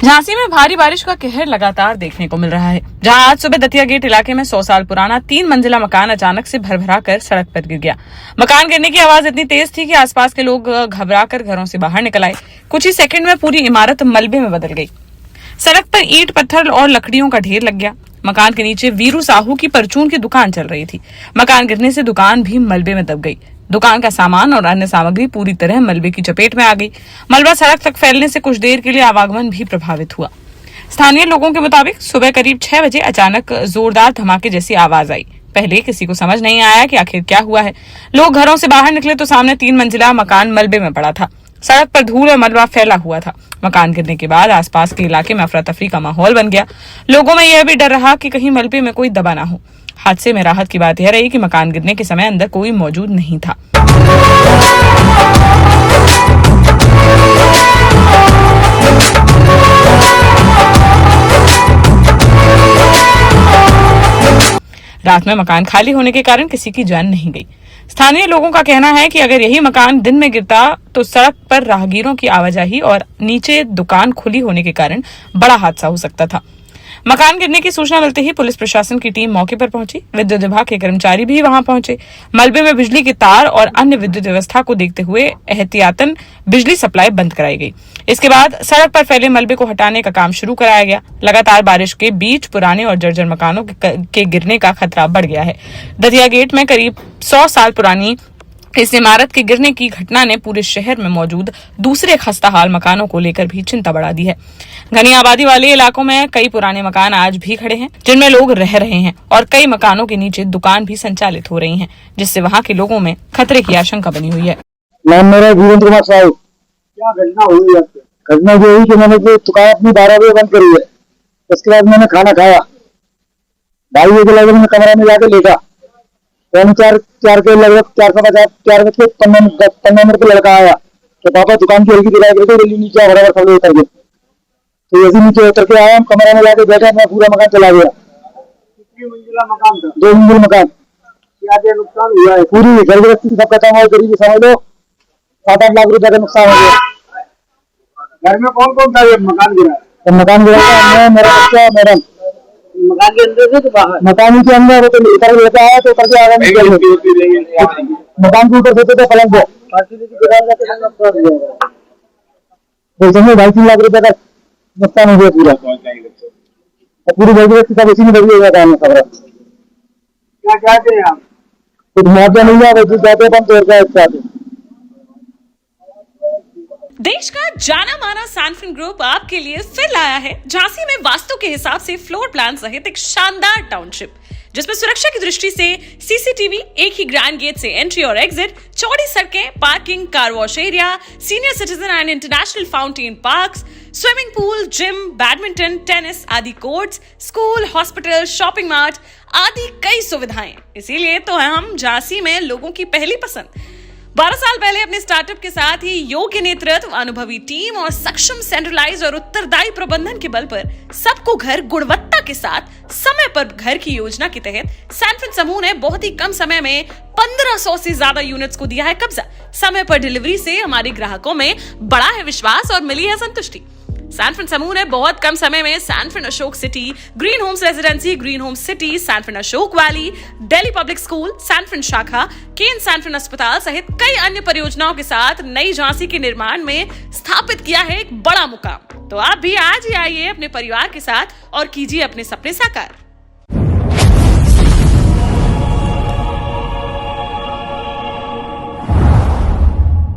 झांसी में भारी बारिश का कहर लगातार देखने को मिल रहा है, जहां आज सुबह दतिया गेट इलाके में 100 साल पुराना 3 मंजिला मकान अचानक से भरभरा कर सड़क पर गिर गया। मकान गिरने की आवाज इतनी तेज थी कि आसपास के लोग घबराकर घरों से बाहर निकल आए। कुछ ही सेकंड में पूरी इमारत मलबे में बदल गई। सड़क पर ईंट, पत्थर और लकड़ियों का ढेर लग गया। मकान के नीचे वीरू साहू की परचून की दुकान चल रही थी। मकान गिरने से दुकान भी मलबे में दब गई। दुकान का सामान और अन्य सामग्री पूरी तरह मलबे की चपेट में आ गई। मलबा सड़क तक फैलने से कुछ देर के लिए आवागमन भी प्रभावित हुआ। स्थानीय लोगों के मुताबिक सुबह करीब 6 बजे अचानक जोरदार धमाके जैसी आवाज आई। पहले किसी को समझ नहीं आया कि आखिर क्या हुआ है। लोग घरों से बाहर निकले तो सामने 3 मंजिला मकान मलबे में पड़ा था। सड़क पर धूल और मलबा फैला हुआ था। मकान गिरने के बाद आसपास के इलाके में अफरा तफरी का माहौल बन गया। लोगों में यह भी डर रहा कि कहीं मलबे में कोई दबा ना हो। हादसे में राहत की बात यह रही कि मकान गिरने के समय अंदर कोई मौजूद नहीं था। रात में मकान खाली होने के कारण किसी की जान नहीं गई। स्थानीय लोगों का कहना है कि अगर यही मकान दिन में गिरता तो सड़क पर राहगीरों की आवाजाही और नीचे दुकान खुली होने के कारण बड़ा हादसा हो सकता था। मकान गिरने की सूचना मिलते ही पुलिस प्रशासन की टीम मौके पर पहुंची। विद्युत विभाग के कर्मचारी भी वहां पहुंचे। मलबे में बिजली के तार और अन्य विद्युत व्यवस्था को देखते हुए एहतियातन बिजली सप्लाई बंद कराई गई। इसके बाद सड़क पर फैले मलबे को हटाने का काम शुरू कराया गया। लगातार बारिश के बीच पुराने और जर्जर मकानों के गिरने का खतरा बढ़ गया है। दतिया गेट में करीब 100 साल पुरानी इस इमारत के गिरने की घटना ने पूरे शहर में मौजूद दूसरे खस्ताहाल मकानों को लेकर भी चिंता बढ़ा दी है। घनी आबादी वाले इलाकों में कई पुराने मकान आज भी खड़े हैं, जिनमें लोग रह रहे हैं और कई मकानों के नीचे दुकान भी संचालित हो रही हैं, जिससे वहां के लोगों में खतरे की आशंका बनी हुई है। नाम मेरा वीरेंद्र कुमार साहू। क्या घटना हुई? घटना ये हुई कि मैंने जो दुकान अपनी 12 बजे बंद करी है, उसके बाद मैंने खाना खाया। 2:30 बजे लगभग मैं कमरे में जाके लेटा। 4 के लगभग 4:15 मिनट पे लड़का आया तो पापा दुकान की हल्की दिखाई गई, जल्दी नीचे बराबर सब लोग उतर गए। तो यदि नीचे उतर के आया, हम कमरे में जाके बैठे, अपना पूरा मकान चला गया। कितनी मंजिला मकान था? 2 मंजिल मकान। क्या नुकसान हुआ है? पूरी घर गृहस्थी सब खत्म हो, करीब समझ लो 7-8 लाख रुपए का नुकसान हो गया। घर में कौन कौन था? मकान गिरा? तो मकान गिरा था मैं, मेरा बच्चा, मैडम। मकान के अंदर से तो बाहर? मकान के अंदर तो ऊपर लेके आया तो करके आया। मकान के ऊपर सोते थे पलंग पे। 2.5 लाख रुपए का नुकसान हो गया पूरा। पूरी घर गृहस्थी सब इसी में बदली हो गया था। क्या चाहते हैं आप? कुछ मुआवजा मिल जाए तो चाहते हैं, तो चाहते। देश का जाना माना सैनफिन ग्रुप आपके लिए फिर लाया है झांसी में वास्तु के हिसाब से फ्लोर प्लान सहित एक शानदार टाउनशिप, जिसमें सुरक्षा की दृष्टि से सीसीटीवी, एक ही ग्रैंड गेट से एंट्री और एग्जिट, चौड़ी सड़कें, parking, car wash area, senior citizen and international fountain parks, swimming pool, gym, badminton, tennis आदि courts, school, hospital, shopping mart आदि कई सुविधाएं। इसीलिए तो हम झांसी में लोगों की पहली पसंद। 12 साल पहले अपने स्टार्टअप के साथ ही योग्य नेतृत्व, अनुभवी टीम और सक्षम सेंट्रलाइज और उत्तरदायी प्रबंधन के बल पर सबको घर गुणवत्ता के साथ समय पर घर की योजना के तहत सैनफिन समूह ने बहुत ही कम समय में 1500 से ज्यादा यूनिट्स को दिया है कब्जा। समय पर डिलीवरी से हमारे ग्राहकों में बढ़ा है विश्वास और मिली है संतुष्टि। सैनफिन समूह ने बहुत कम समय में Sanfin Ashok city, green homes residency, green homes city, Sanfin Ashok valley, Delhi public school, Sanfin शाखा, केन सैनफिन अस्पताल सहित कई अन्य परियोजनाओं के साथ नई झांसी के निर्माण में स्थापित किया है एक बड़ा मुकाम। तो आप भी आज ही आइए अपने परिवार के साथ और कीजिए अपने सपने साकार।